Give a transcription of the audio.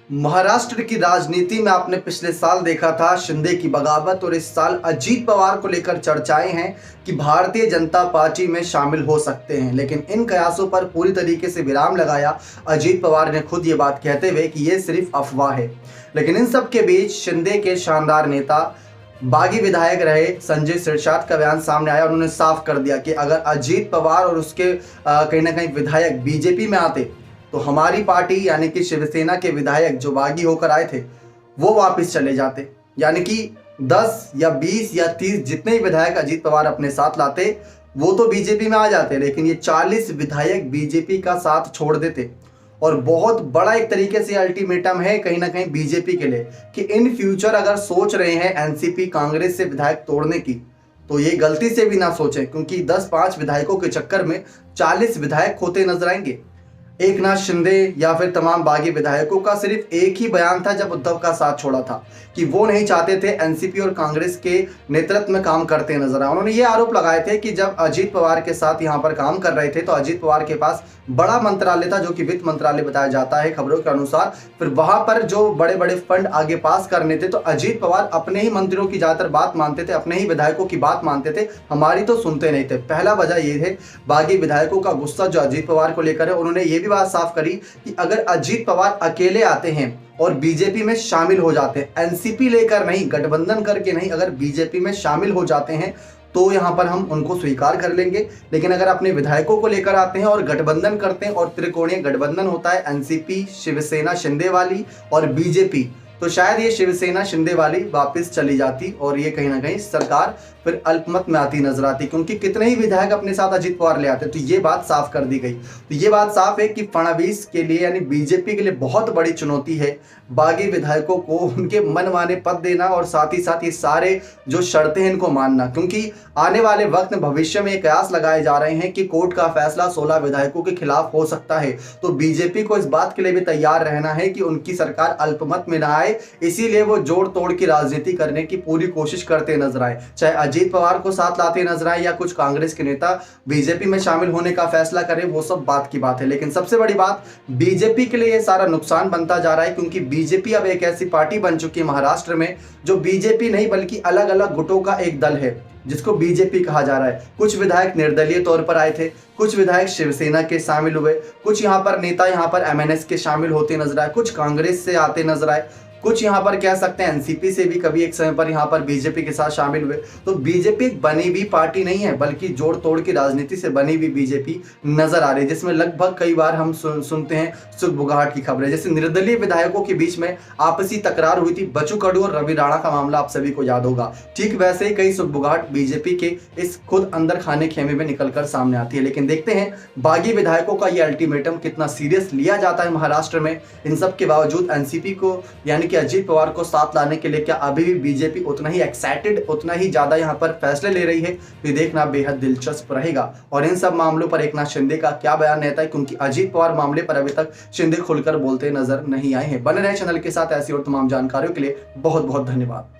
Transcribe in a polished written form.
महाराष्ट्र की राजनीति में आपने पिछले साल देखा था शिंदे की बगावत, और इस साल अजीत पवार को लेकर चर्चाएं हैं कि भारतीय जनता पार्टी में शामिल हो सकते हैं। लेकिन इन कयासों पर पूरी तरीके से विराम लगाया अजीत पवार ने खुद ये बात कहते हुए कि ये सिर्फ अफवाह है। लेकिन इन सब के बीच शिंदे के शानदार नेता, बागी विधायक रहे संजय सिरसाट का बयान सामने आया। उन्होंने साफ कर दिया कि अगर अजीत पवार और उसके कहीं ना कहीं विधायक बीजेपी में आते तो हमारी पार्टी यानी कि शिवसेना के विधायक जो बागी होकर आए थे वो वापस चले जाते। यानी कि 10 या 20 या 30 जितने ही विधायक अजीत पवार अपने साथ लाते वो तो बीजेपी में आ जाते, लेकिन ये 40 विधायक बीजेपी का साथ छोड़ देते। और बहुत बड़ा एक तरीके से अल्टीमेटम है कहीं ना कहीं बीजेपी के लिए कि इन फ्यूचर अगर सोच रहे हैं एनसीपी कांग्रेस से विधायक तोड़ने की तो ये गलती से भी ना सोचें, क्योंकि 10-5 विधायकों के चक्कर में 40 विधायक खोते नजर आएंगे। एकनाथ शिंदे या फिर तमाम बागी विधायकों का सिर्फ एक ही बयान था जब उद्धव का साथ छोड़ा था कि वो नहीं चाहते थे एनसीपी और कांग्रेस के नेतृत्व में काम करते नजर आए। उन्होंने ये आरोप लगाए थे कि जब अजीत पवार के साथ यहाँ पर काम कर रहे थे तो अजीत पवार के पास बड़ा मंत्रालय था जो कि वित्त मंत्रालय बताया जाता है खबरों के अनुसार। फिर वहां पर जो बड़े बड़े फंड आगे पास करने थे तो अजीत पवार अपने ही मंत्रियों की ज्यादातर बात मानते थे, अपने ही विधायकों की बात मानते थे, हमारी तो सुनते नहीं थे। पहला वजह ये है बागी विधायकों का गुस्सा जो अजीत पवार को लेकर है। उन्होंने ये भी बात साफ करी कि अगर अजीत पवार अकेले आते हैं और बीजेपी में शामिल हो जाते हैं, एनसीपी लेकर नहीं, गठबंधन करके नहीं, अगर बीजेपी में शामिल हो जाते हैं तो यहां पर हम उनको स्वीकार कर लेंगे। लेकिन अगर अपने विधायकों को लेकर आते हैं और गठबंधन करते हैं और त्रिकोणीय गठबंधन होता है एनसीपी, शिवसेना शिंदे वाली और बीजेपी, तो शायद ये शिवसेना शिंदे वाली वापस चली जाती और ये कहीं ना कहीं सरकार फिर अल्पमत में आती नजर आती, क्योंकि कितने ही विधायक अपने साथ अजीत पवार ले आते। तो ये बात साफ कर दी गई। तो ये बात साफ है कि फडणवीस के लिए यानी बीजेपी के लिए बहुत बड़ी चुनौती है बागी विधायकों को उनके मनमाने पद देना और साथ ही साथ ये सारे जो शर्तें हैं इनको मानना, क्योंकि आने वाले वक्त में भविष्य में कयास लगाए जा रहे हैं कि कोर्ट का फैसला 16 विधायकों के खिलाफ हो सकता है। तो बीजेपी को इस बात के लिए भी तैयार रहना है कि उनकी सरकार अल्पमत में ना आए, इसीलिए वो जोड़ तोड़ की राजनीति करने की पूरी कोशिश करते नजर आए। चाहे अजीत पवार को साथ लाते नजर आए या कुछ कांग्रेस के नेता बीजेपी में शामिल होने का फैसला करें, वो सब बात की बात है। लेकिन सबसे बड़ी बात बीजेपी के लिए ये सारा नुकसान बनता जा रहा है, क्योंकि बीजेपी अब एक ऐसी पार्टी बन चुकी है महाराष्ट्र में जो बीजेपी नहीं बल्कि अलग अलग गुटों का एक दल है जिसको बीजेपी कहा जा रहा है। कुछ विधायक निर्दलीय तौर पर आए थे, कुछ विधायक शिवसेना के शामिल हुए, कुछ यहाँ पर नेता यहाँ पर एमएनएस के शामिल होते नजर आए, कुछ कांग्रेस से आते नजर आए, कुछ यहाँ पर कह सकते हैं एनसीपी से भी कभी एक समय पर यहाँ पर बीजेपी के साथ शामिल हुए। तो बीजेपी एक बनी हुई पार्टी नहीं है बल्कि जोड़ तोड़ की राजनीति से बनी हुई बीजेपी नजर आ रही है, जिसमें लगभग कई बार हम सुनते हैं सुगबुगाहट की खबरें। जैसे निर्दलीय विधायकों के बीच में आपसी तकरार हुई थी, बच्चू कडू और रवि राणा का मामला आप सभी को याद होगा। ठीक वैसे ही कई सुगबुगाहट बीजेपी के इस खुद अंदर खाने खेमे में निकलकर सामने आती है। लेकिन देखते हैं बागी विधायकों का ये अल्टीमेटम कितना सीरियस लिया जाता है महाराष्ट्र में। इन सब के बावजूद एनसीपी को यानी कि अजीत पवार को साथ लाने के लिए क्या अभी भी बीजेपी उतना ही एक्साइटेड, उतना ही ज्यादा यहां पर फैसले ले रही है, तो देखना बेहद दिलचस्प रहेगा। और इन सब मामलों पर एकनाथ शिंदे का क्या बयान रहता है, क्योंकि अजीत पवार मामले पर अभी तक शिंदे खुलकर बोलते नजर नहीं आए हैं। बने रहे चैनल के साथ ऐसी और तमाम जानकारियों के लिए बहुत बहुत धन्यवाद।